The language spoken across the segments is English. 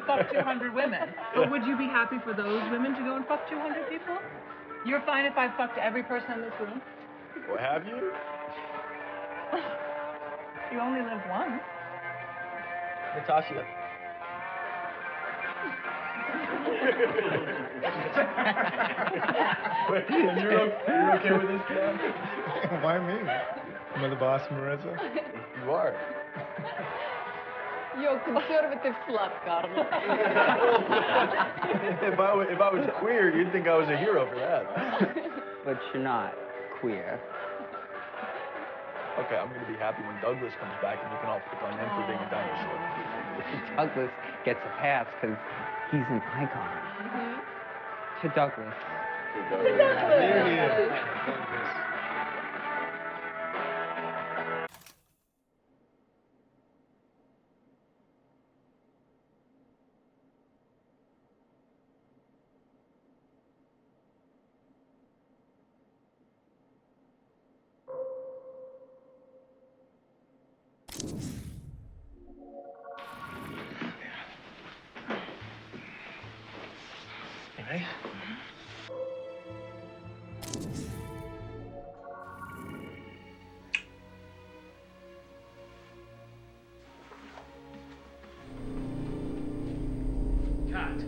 fuck 200 women. But would you be happy for those women to go and fuck 200 people? You're fine if I fucked every person in this room? Well, have you? You only live once. Natasha. Wait, you're okay with this, John? Why me? Am I the boss, Marissa? You are. You're a conservative slut, Carlo. If I was queer, you'd think I was a hero for that. But you're not queer. Okay, I'm gonna be happy when Douglas comes back and you can all pick on him for being a dinosaur. Douglas gets a pass because he's an icon. To Douglas. There he is. Douglas. You ready? Cut.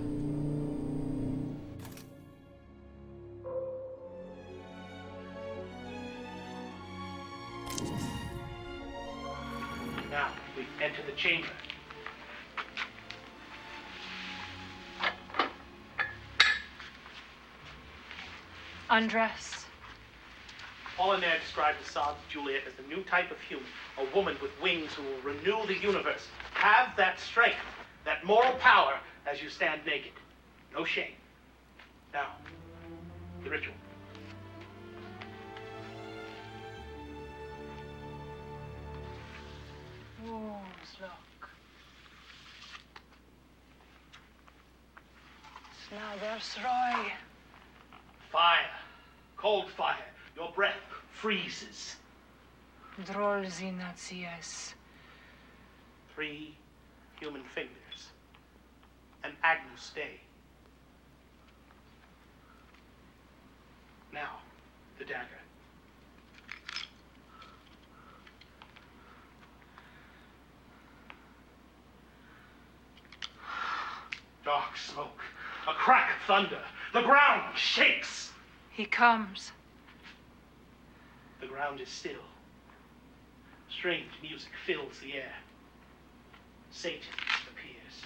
Now, we enter the chamber. Undress. Apollinaire described Assad's Juliet as the new type of human, a woman with wings who will renew the universe. Have that strength, that moral power as you stand naked. No shame. Now, the ritual. Look. Snagersroy. Fire. Cold fire. Your breath freezes. Drolzinacias. 3 human fingers. An Agnus Dei. Now, the dagger. Dark smoke. A crack of thunder. The ground shakes. He comes. The ground is still. Strange music fills the air. Satan appears.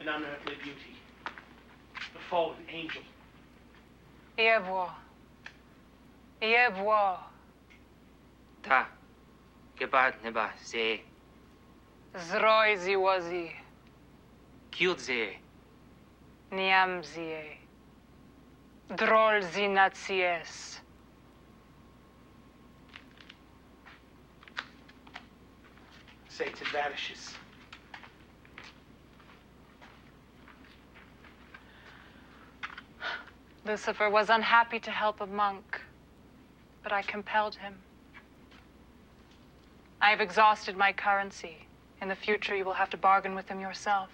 An unearthly beauty. The fallen angel. Evo. Evo. Ta. Gebad neba ze. Zroizi wazi. Kyudze. Niamzie. Drolzinacies. Satan vanishes. Lucifer was unhappy to help a monk, but I compelled him. I have exhausted my currency. In the future, you will have to bargain with him yourself.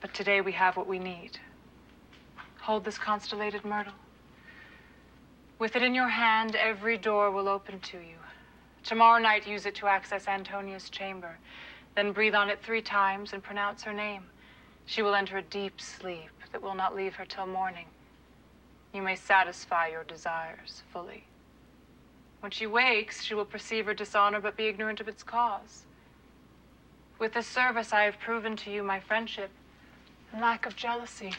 But today we have what we need. Hold this constellated myrtle. With it in your hand, every door will open to you. Tomorrow night, use it to access Antonia's chamber. Then breathe on it 3 times and pronounce her name. She will enter a deep sleep that will not leave her till morning. You may satisfy your desires fully. When she wakes, she will perceive her dishonor but be ignorant of its cause. With this service, I have proven to you my friendship and lack of jealousy.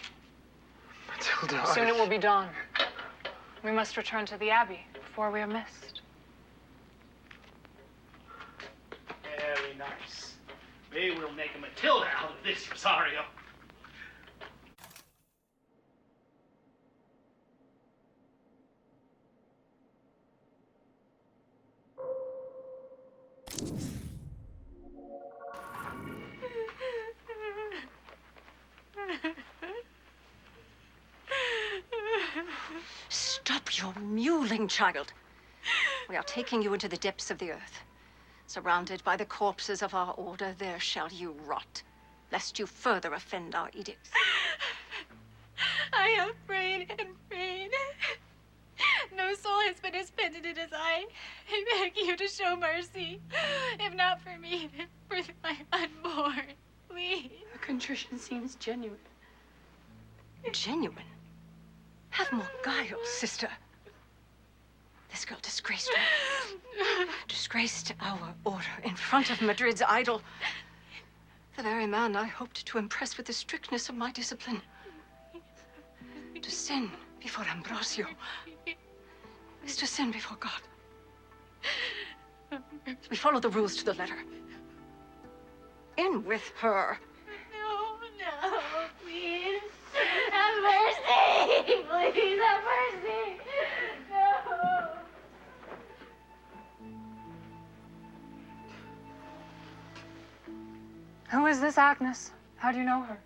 Matilda, Soon it will be dawn. We must return to the Abbey before we are missed. Very nice. We will make a Matilda out of this, Rosario. Stop your mewling, child. We are taking you into the depths of the earth. Surrounded by the corpses of our order, there shall you rot. lest you further offend our edicts. I have prayed and prayed. No soul has been as penitent as I. I beg you to show mercy. If not for me, then for my unborn. Please. Her contrition seems genuine. Genuine? Have more guile, sister. This girl disgraced me. Disgraced our order in front of Madrid's idol. The very man I hoped to impress with the strictness of my discipline. To sin before Ambrosio is to sin before God. We follow the rules to the letter. In with her. No, please. Have mercy. Please have mercy. No. Who is this Agnes? How do you know her?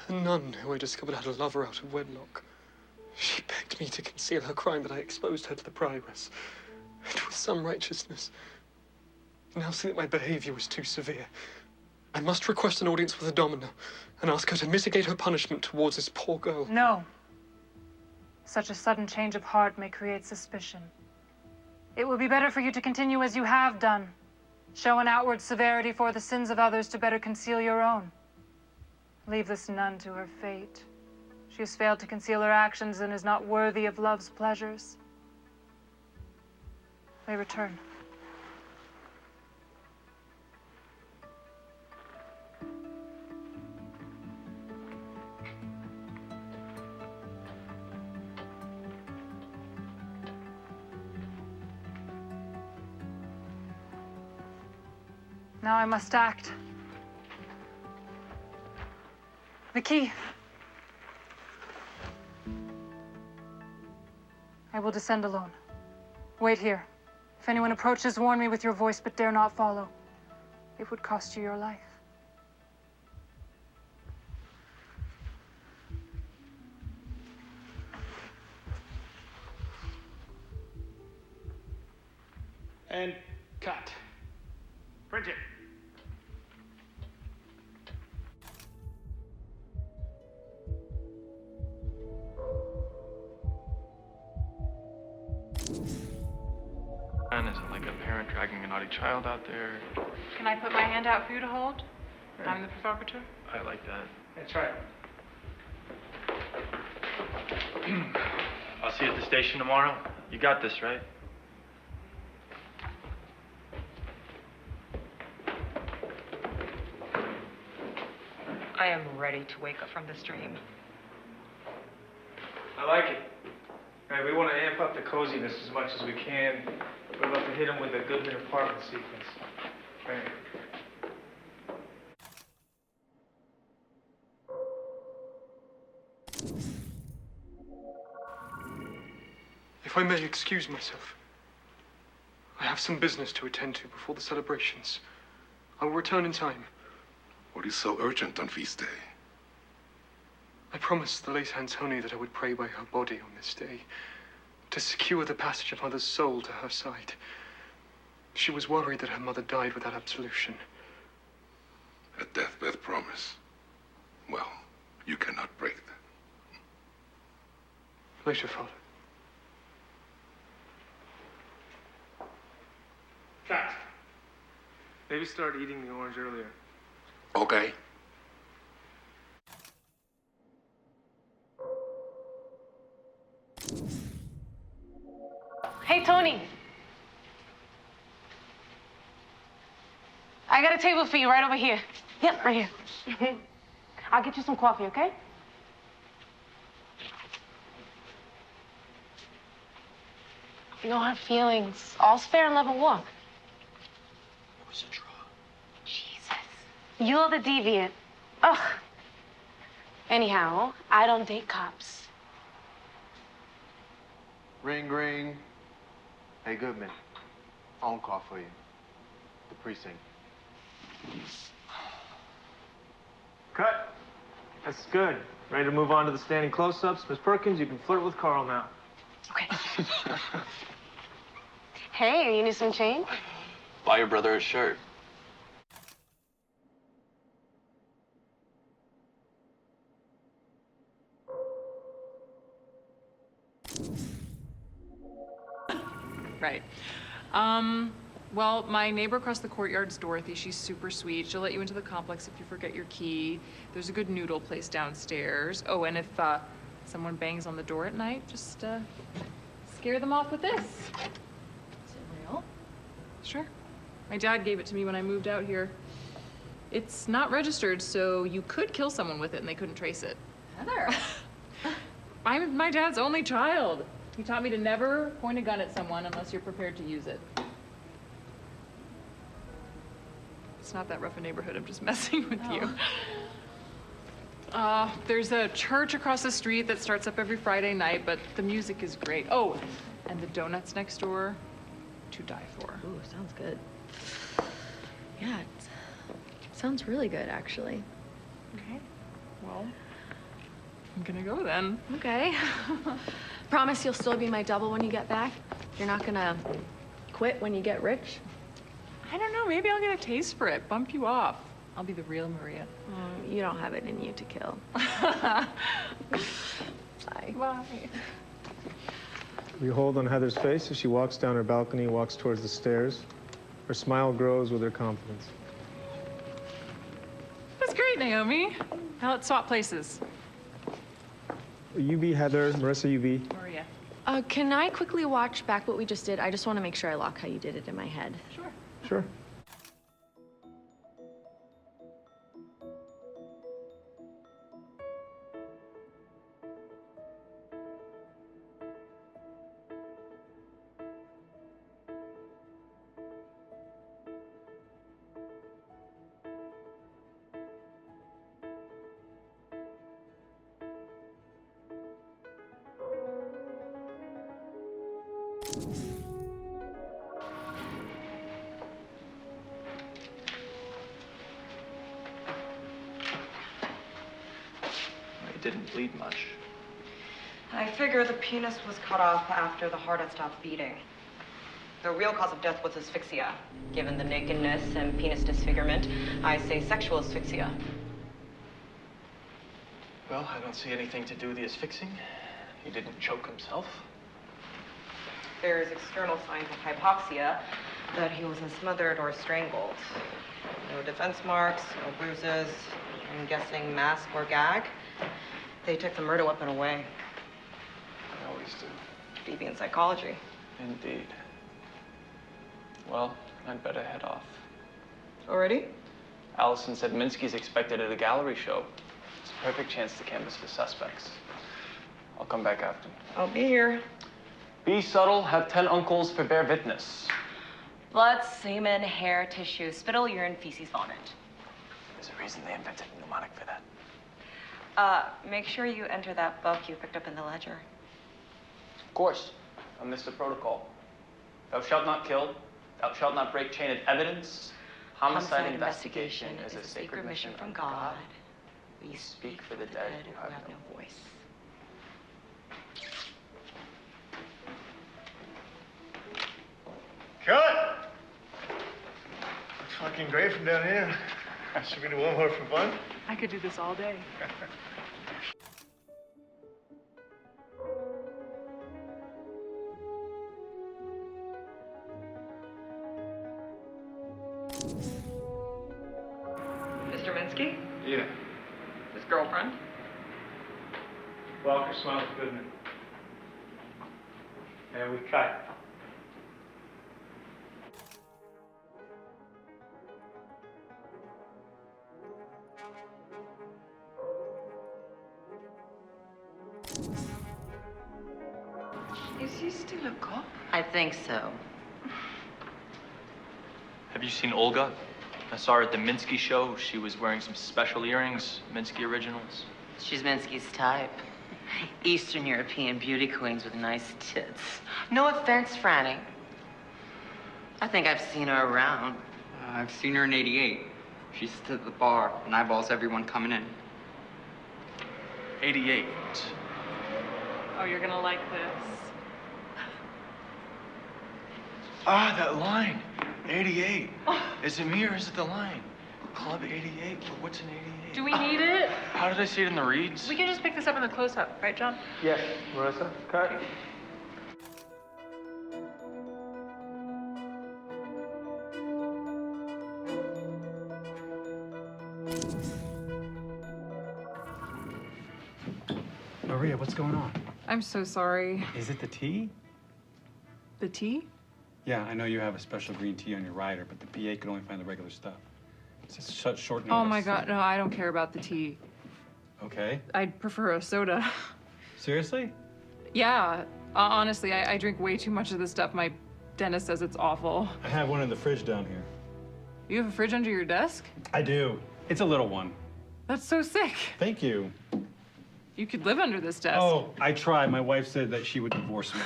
A nun who I discovered had a lover out of wedlock. She begged me to conceal her crime, but I exposed her to the prioress. And with some righteousness. Now see that my behavior was too severe. I must request an audience with the domina and ask her to mitigate her punishment towards this poor girl. No. Such a sudden change of heart may create suspicion. It would be better for you to continue as you have done. Show an outward severity for the sins of others to better conceal your own. Leave this nun to her fate. She has failed to conceal her actions and is not worthy of love's pleasures. They return. Now I must act. The key. I will descend alone. Wait here. If anyone approaches, warn me with your voice, but dare not follow. It would cost you your life. And cut. Print it. And is it like a parent dragging a naughty child out there? Can I put my hand out for you to hold? I'm the provocateur. I like that. That's right. I'll see you at the station tomorrow. You got this, right? I am ready to wake up from this dream. I like it. Right, we want to amp up the coziness as much as we can. We're about to hit them with a Goodman apartment sequence. Right. If I may excuse myself, I have some business to attend to before the celebrations. I will return in time. What is so urgent on feast day? I promised the late Antoni that I would pray by her body on this day to secure the passage of Mother's soul to her side. She was worried that her mother died without absolution. A deathbed promise. Well, you cannot break that. Later, Father. Cut. Maybe start eating the orange earlier. Okay. Hey, Tony. I got a table for you right over here. Yep, right here. I'll get you some coffee, okay? No hard feelings. All's fair in love and war. Jesus. You're the deviant. Ugh. Anyhow, I don't date cops. Ring, ring. Hey, Goodman. Phone call for you. The precinct. Cut. That's good. Ready to move on to the standing close-ups? Miss Perkins, you can flirt with Carl now. Okay. Hey, you need some change? Buy your brother a shirt. Right. Well, my neighbor across the courtyard's Dorothy. She's super sweet. She'll let you into the complex if you forget your key. There's a good noodle place downstairs. Oh, and if someone bangs on the door at night, just scare them off with this. Is it real? Sure. My dad gave it to me when I moved out here. It's not registered, so you could kill someone with it and they couldn't trace it. Heather. I'm my dad's only child. He taught me to never point a gun at someone unless you're prepared to use it. It's not that rough a neighborhood. I'm just messing with you. There's a church across the street that starts up every Friday night, but the music is great. Oh, and the donuts next door, to die for. Ooh, sounds good. Yeah, it sounds really good, actually. Okay. Well, I'm gonna go then. Okay. Promise you'll still be my double when you get back? You're not gonna quit when you get rich? I don't know. Maybe I'll get a taste for it. Bump you off. I'll be the real Maria. You don't have it in you to kill. Bye. Bye. We hold on Heather's face as she walks down her balcony and walks towards the stairs. Her smile grows with her confidence. That's great, Naomi. Now let's swap places. You be Heather, Marissa, you be. Maria. Can I quickly watch back what we just did? I just want to make sure I lock how you did it in my head. Sure. Sure. It didn't bleed much. I figure the penis was cut off after the heart had stopped beating. The real cause of death was asphyxia. Given the nakedness and penis disfigurement, I say sexual asphyxia. Well, I don't see anything to do with the asphyxiing. He didn't choke himself. There's external signs of hypoxia, that he wasn't smothered or strangled. No defense marks, no bruises. I'm guessing mask or gag. They took the murder weapon away. I always do. Deviant psychology. Indeed. Well, I'd better head off. Already? Allison said Minsky's expected at a gallery show. It's a perfect chance to canvass the suspects. I'll come back after. I'll be here. Be subtle, have 10 uncles for bear witness. Blood, semen, hair, tissue, spittle, urine, feces, vomit. There's a reason they invented a mnemonic for that. Make sure you enter that book you picked up in the ledger. Of course. I missed the protocol. Thou shalt not kill. Thou shalt not break chain of evidence. Homicide investigation is a sacred mission from God. We speak for the dead who have no voice. Cut! Looks fucking great from down here. Should we do one more for fun? I could do this all day. Mr. Minsky? Yeah. His girlfriend? Walker smiles Goodman. And we cut. Is he still a cop? I think so. Have you seen Olga? I saw her at the Minsky show. She was wearing some special earrings, Minsky originals. She's Minsky's type. Eastern European beauty queens with nice tits. No offense, Franny. I think I've seen her around. I've seen her in '88. She sits at the bar and eyeballs everyone coming in. 88. Oh, you're gonna like this. Ah, that line. 88. Is it me or is it the line? Club 88? What's an 88? Do we need it? How did I see it in the reads? We can just pick this up in the close-up, right, John? Yes, Marissa, cut. Maria, what's going on? I'm so sorry. Is it the tea? The tea? Yeah, I know you have a special green tea on your rider, but the PA could only find the regular stuff. It's just such short notice. Oh my God, no, I don't care about the tea. Okay. I'd prefer a soda. Seriously? Yeah, honestly, I drink way too much of this stuff. My dentist says it's awful. I have one in the fridge down here. You have a fridge under your desk? I do. It's a little one. That's so sick. Thank you. You could live under this desk. Oh, I tried. My wife said that she would divorce me.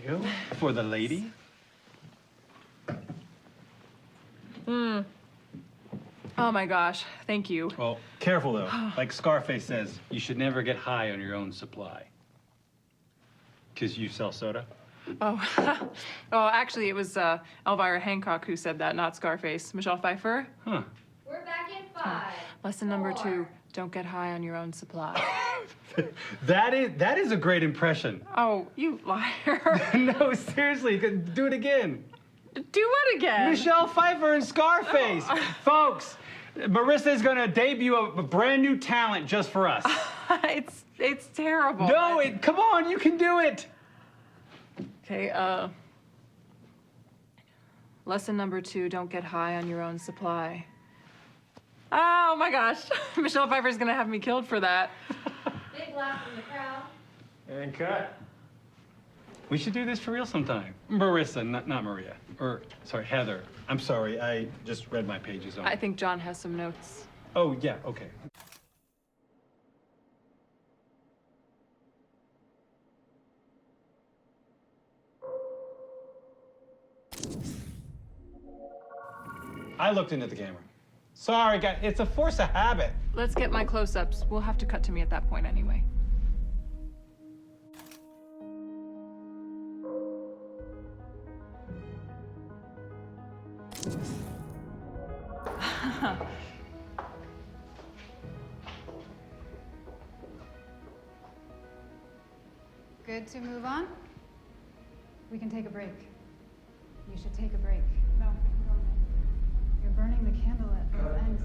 You? For the lady? Hmm. Oh my gosh, thank you. Well, careful though. Like Scarface says, you should never get high on your own supply. 'Cause you sell soda? Oh, oh, actually, it was Elvira Hancock who said that, not Scarface. Michelle Pfeiffer? Huh. We're back in 5. Lesson number 2, don't get high on your own supply. That is a great impression. Oh, you liar. No, seriously, do it again. Do what again? Michelle Pfeiffer and Scarface. Oh. Folks, Marissa is gonna debut a brand new talent just for us. It's terrible. No, come on, you can do it. Okay, lesson number 2, don't get high on your own supply. Oh my gosh, Michelle Pfeiffer's gonna have me killed for that. Big laugh from the crowd. And cut. We should do this for real sometime. Marissa, not Maria. Or, sorry, Heather. I'm sorry, I just read my pages on. I think John has some notes. Oh, yeah, okay. I looked into the camera. Sorry, guys, it's a force of habit. Let's get my close-ups. We'll have to cut to me at that point anyway. Good to move on? We can take a break. You should take a break. No, go ahead. You're burning the candle at both ends.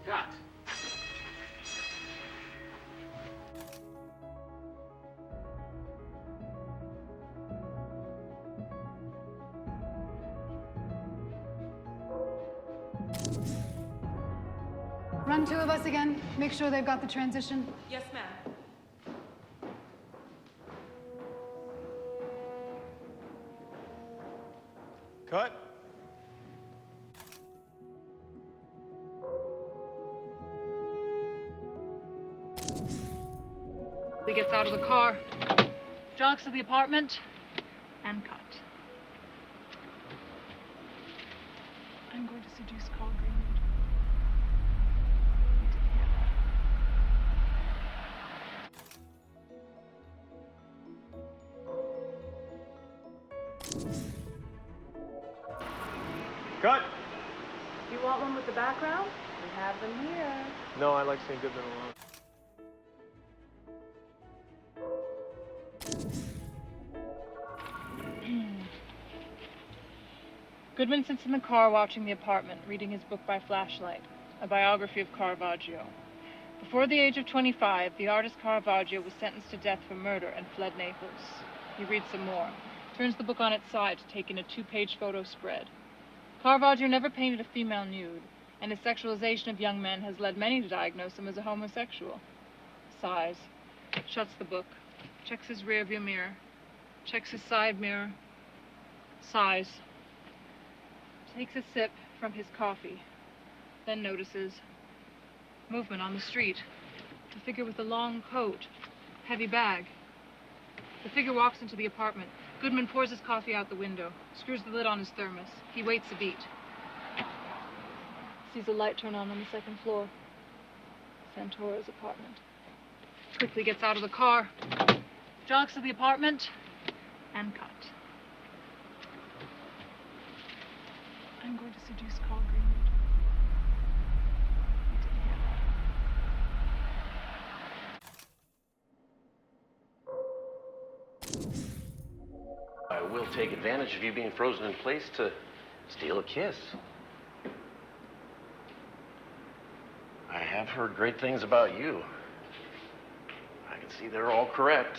Cut. Run 2 of us again. Make sure they've got the transition. Yes, ma'am. Cut. He gets out of the car, jogs to the apartment, and cut. I'm going to seduce Carl Greenwood. Cut. You want one with the background? We have them here. No, I like seeing Goodman alone. Goodman sits in the car watching the apartment, reading his book by flashlight, a biography of Caravaggio. Before the age of 25, the artist Caravaggio was sentenced to death for murder and fled Naples. He reads some more, turns the book on its side to take in a 2-page photo spread. Caravaggio never painted a female nude, and his sexualization of young men has led many to diagnose him as a homosexual. Sighs, shuts the book, checks his rearview mirror, checks his side mirror, sighs, takes a sip from his coffee, then notices movement on the street. A figure with a long coat, heavy bag. The figure walks into the apartment. Goodman pours his coffee out the window, screws the lid on his thermos. He waits a beat. Sees a light turn on the 2nd floor. Santora's apartment. Quickly gets out of the car, jogs to the apartment, and cut. I'm going to seduce Carl Greenwood. take advantage of you being frozen in place to steal a kiss. I have heard great things about you. I can see they're all correct.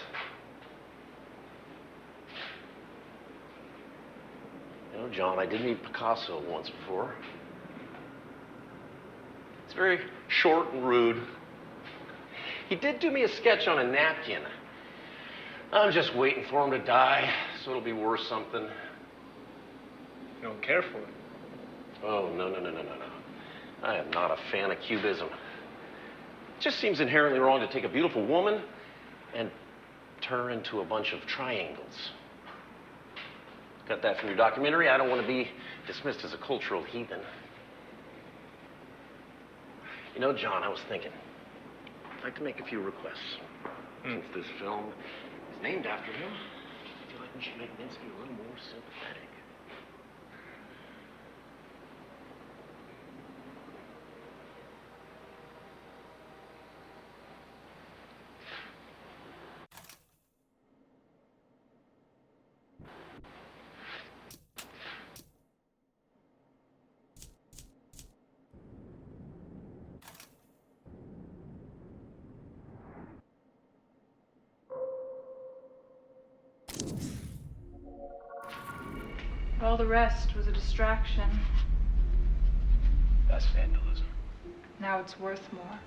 You know, John, I did meet Picasso once before. It's very short and rude. He did do me a sketch on a napkin. I'm just waiting for him to die, so it'll be worth something. You don't care for it? Oh, no. I am not a fan of cubism. It just seems inherently wrong to take a beautiful woman and turn her into a bunch of triangles. Got that from your documentary. I don't want to be dismissed as a cultural heathen. You know, John, I was thinking, I'd like to make a few requests. Since this film is named after him, I feel like we should make Minsky a little more sympathetic. All the rest was a distraction. That's vandalism. Now it's worth more.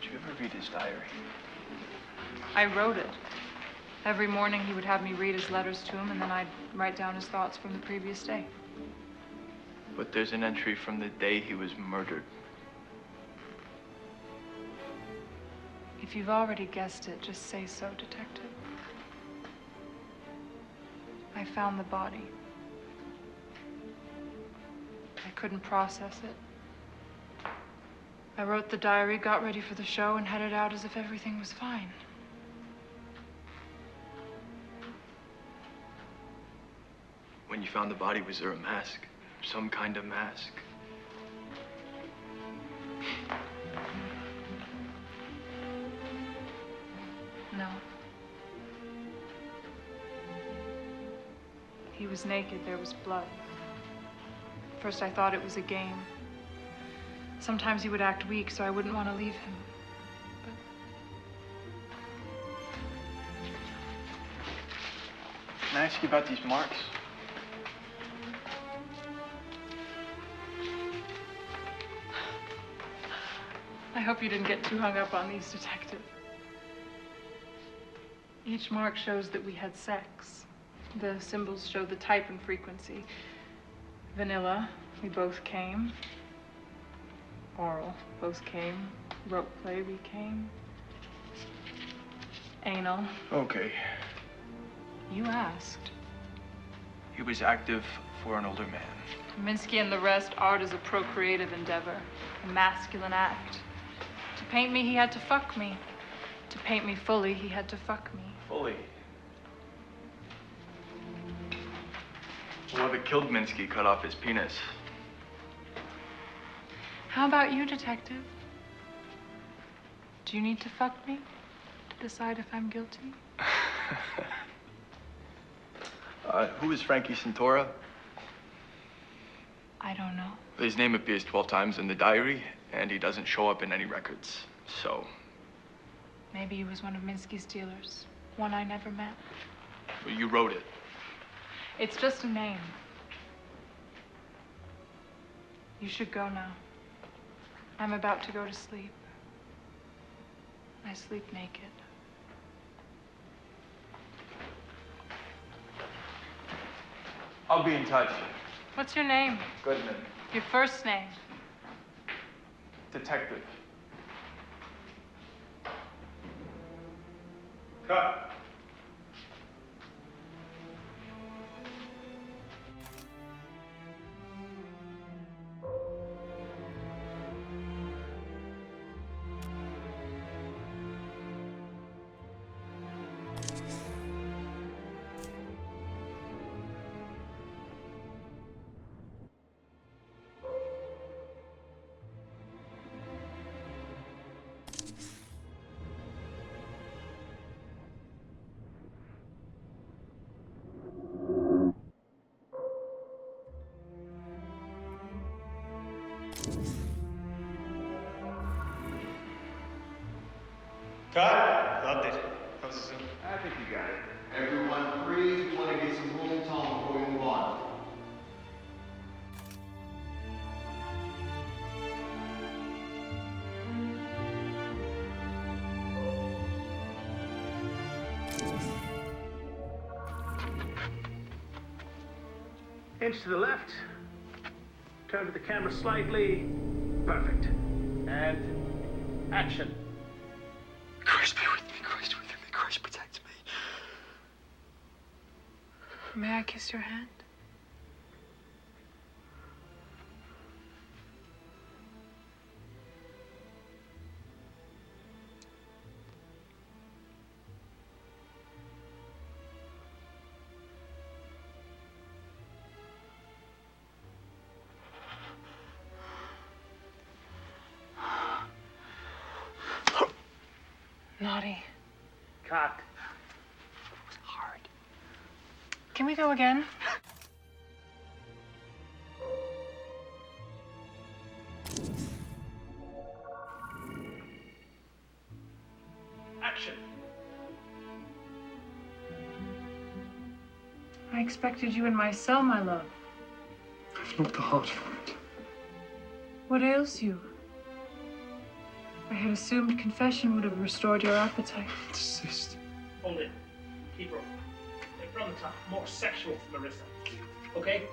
Did you ever read his diary? I wrote it. Every morning he would have me read his letters to him, and then I'd write down his thoughts from the previous day. But there's an entry from the day he was murdered. If you've already guessed it, just say so, Detective. I found the body. I couldn't process it. I wrote the diary, got ready for the show, and headed out as if everything was fine. When you found the body, was there a mask? Some kind of mask? No. He was naked, there was blood. First I thought it was a game. Sometimes he would act weak, so I wouldn't want to leave him. Can I ask you about these marks? I hope you didn't get too hung up on these, Detective. Each mark shows that we had sex. The symbols show the type and frequency. Vanilla, we both came. Oral, both came. Rope play, we came. Anal. Okay. You asked. He was active for an older man. Minsky and the rest, art is a procreative endeavor, a masculine act. To paint me, he had to fuck me. To paint me fully, he had to fuck me. Fully. Whoever killed Minsky cut off his penis. How about you, Detective? Do you need to fuck me to decide if I'm guilty? Who is Frankie Santora? I don't know. His name appears 12 times in the diary, and he doesn't show up in any records, so... Maybe he was one of Minsky's dealers. One I never met. Well, you wrote it. It's just a name. You should go now. I'm about to go to sleep. I sleep naked. I'll be in touch. What's your name? Goodman. Your first name? Detective. Cut. Cut. Loved it. How was the Zoom? I think you got it. Everyone, please. We want to get some rolling tone before we move on. Inch to the left. Turn to the camera slightly. Perfect. And action. Christ be with me, Christ with me, Christ protect me. May I kiss your hand? Naughty. Cut. Hard. Can we go again? Action. I expected you in my cell, my love. I've not the heart for it. What ails you? I had assumed confession would have restored your appetite. Desist. Hold it. Keep rolling. From the top. More sexual for Marissa. Okay?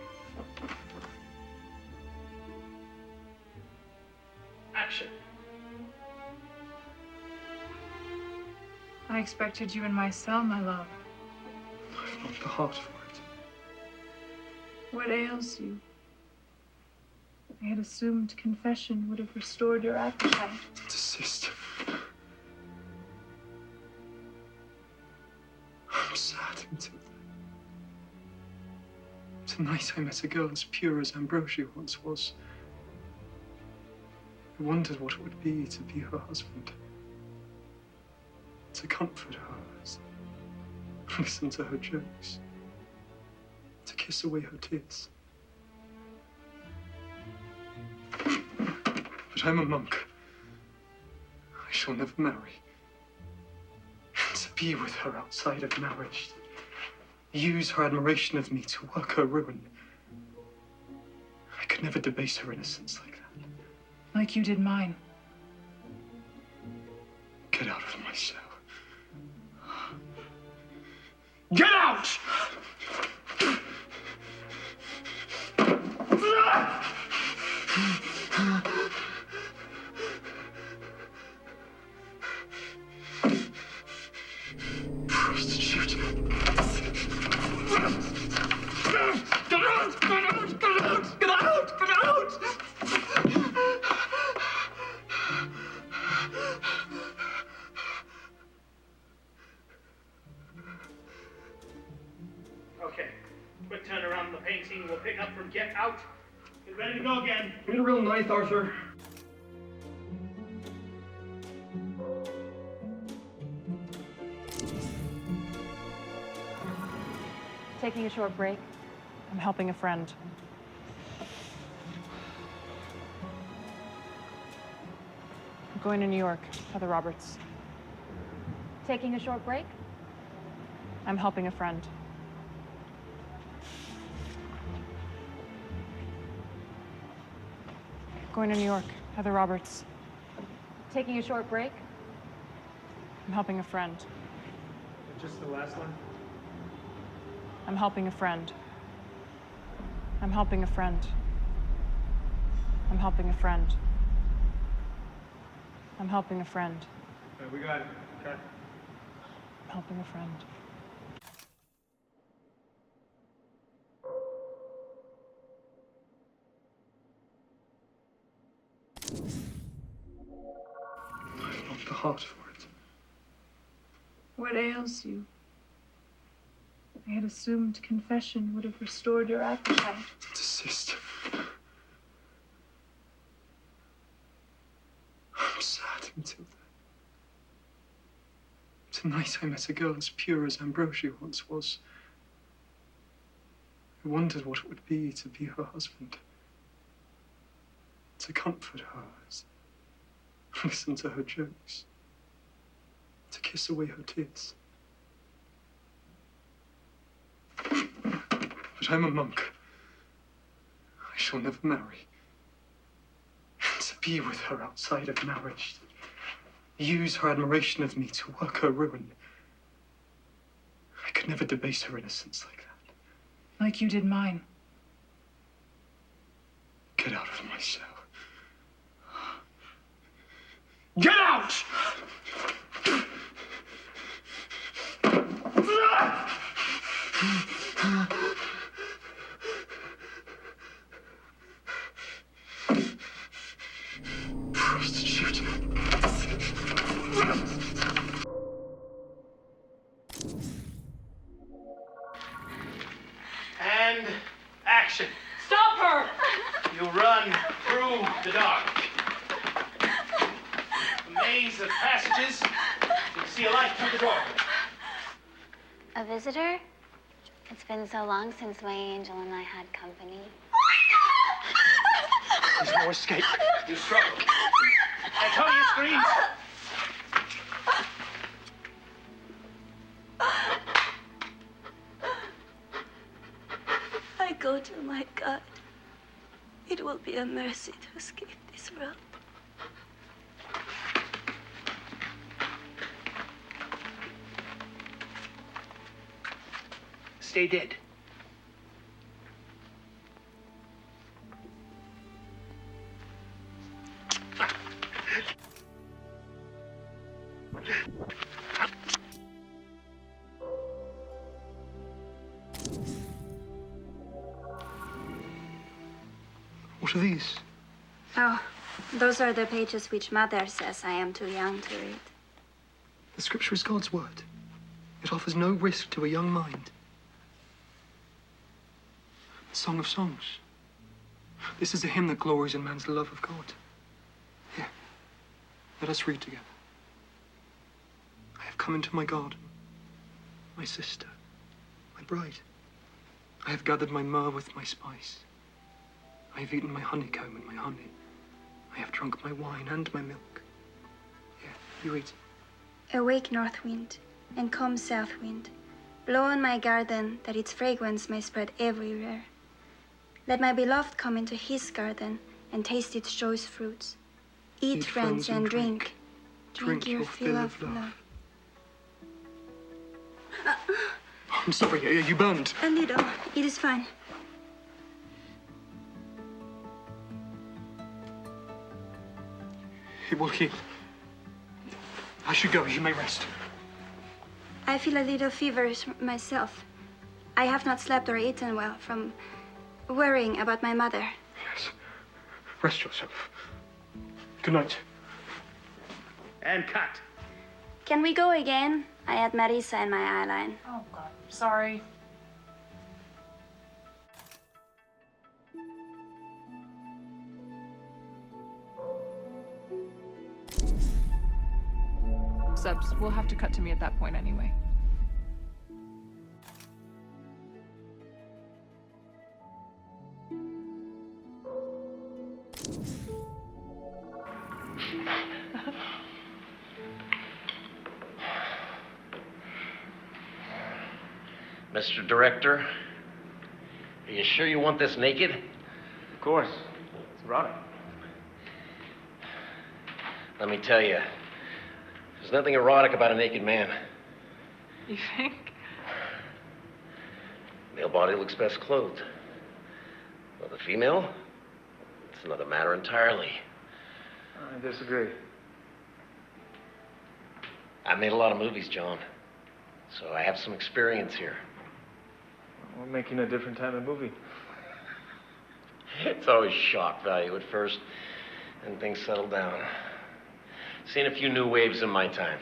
Action. I expected you in my cell, my love. I've not the heart for it. What ails you? I had assumed confession would have restored your appetite. Desist. I'm sad until then. Tonight I met a girl as pure as ambrosia once was. I wondered what it would be to be her husband. To comfort her, listen to her jokes, to kiss away her tears. But I'm a monk. I shall never marry. And to be with her outside of marriage, to use her admiration of me to work her ruin. I could never debase her innocence like that. Like you did mine. Get out of my cell. Get out! Prostitute. Get out! Get out! Get out! Get out! Get out! Okay. Quick turn around the painting. We'll pick up from get out. Get ready to go again. Need a real knife, Arthur. Taking a short break. I'm helping a friend. I'm going to New York, Heather Roberts. Taking a short break. I'm helping a friend. Going to New York, Heather Roberts. Taking a short break. I'm helping a friend. Just the last one? I'm helping a friend. I'm helping a friend. I'm helping a friend. I'm helping a friend. All right, we got it. Cut. I'm helping a friend. I've not the heart for it. What ails you? I had assumed confession would have restored your appetite. Desist. I'm sad until then. Tonight I met a girl as pure as ambrosia once was. I wondered what it would be to be her husband. To comfort her, listen to her jokes, to kiss away her tears. But I'm a monk. I shall never marry. And to be with her outside of marriage, use her admiration of me to work her ruin. I could never debase her innocence like that. Like you did mine. Get out of my cell. Get out! Prostitute. And action. Stop her! You run through the dark. A maze of passages. You see a light through the door. A visitor? It's been so long since my angel and I had company. There's no escape. You struggle. Antonia screams. I go to my God. It will be a mercy to escape this world. Stay dead. What are these? Oh, those are the pages which Mother says I am too young to read. The scripture is God's word. It offers no risk to a young mind. The Song of Songs. This is a hymn that glories in man's love of God. Here, let us read together. I have come into my garden, my sister, my bride. I have gathered my myrrh with my spice. I have eaten my honeycomb and my honey. I have drunk my wine and my milk. Here, you read. Awake, north wind, and come, south wind. Blow on my garden, that its fragrance may spread everywhere. Let my beloved come into his garden and taste its choice fruits. Eat, friends, and drink. Drink your fill of love. I'm sorry, are you burned? A little. It is fine. It will heal. I should go. You may rest. I feel a little feverish myself. I have not slept or eaten well from worrying about my mother. Yes. Rest yourself. Good night. And cut. Can we go again? I had Marisa in my eyeline. Oh, God. Sorry. Subs, we'll have to cut to me at that point anyway. Mr. Director, are you sure you want this naked? Of course. It's erotic. Let me tell you, there's nothing erotic about a naked man. You think? Male body looks best clothed. Well, the female, it's another matter entirely. I disagree. I've made a lot of movies, John, so I have some experience here. We're making a different type of movie. It's always shock value at first, and things settle down. Seen a few new waves in my time.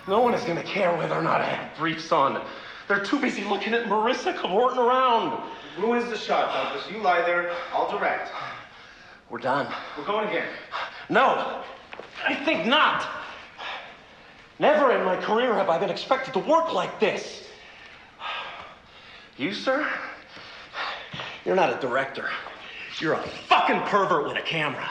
No one is going to care whether or not I have briefs on. They're too busy looking at Marissa cavorting around. Ruins the shot, Douglas. You lie there. I'll direct. We're done. We're going again. No, I think not. Never in my career have I been expected to work like this. You, sir? You're not a director. You're a fucking pervert with a camera.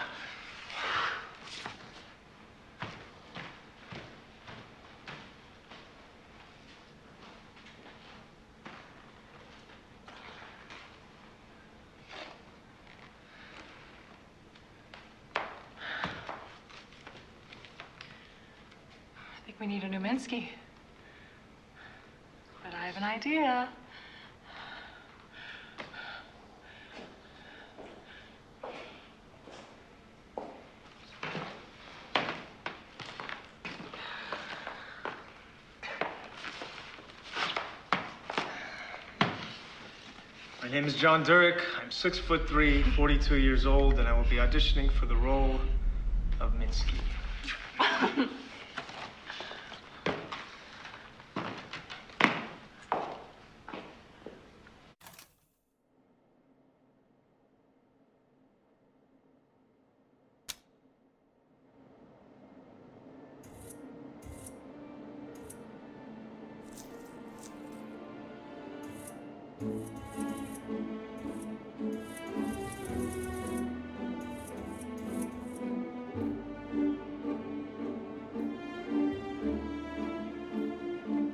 I think we need a new Minsky. But I have an idea. My name is John Durick. I'm 6'3", 42 years old, and I will be auditioning for the role of Minsky. Mm-hmm.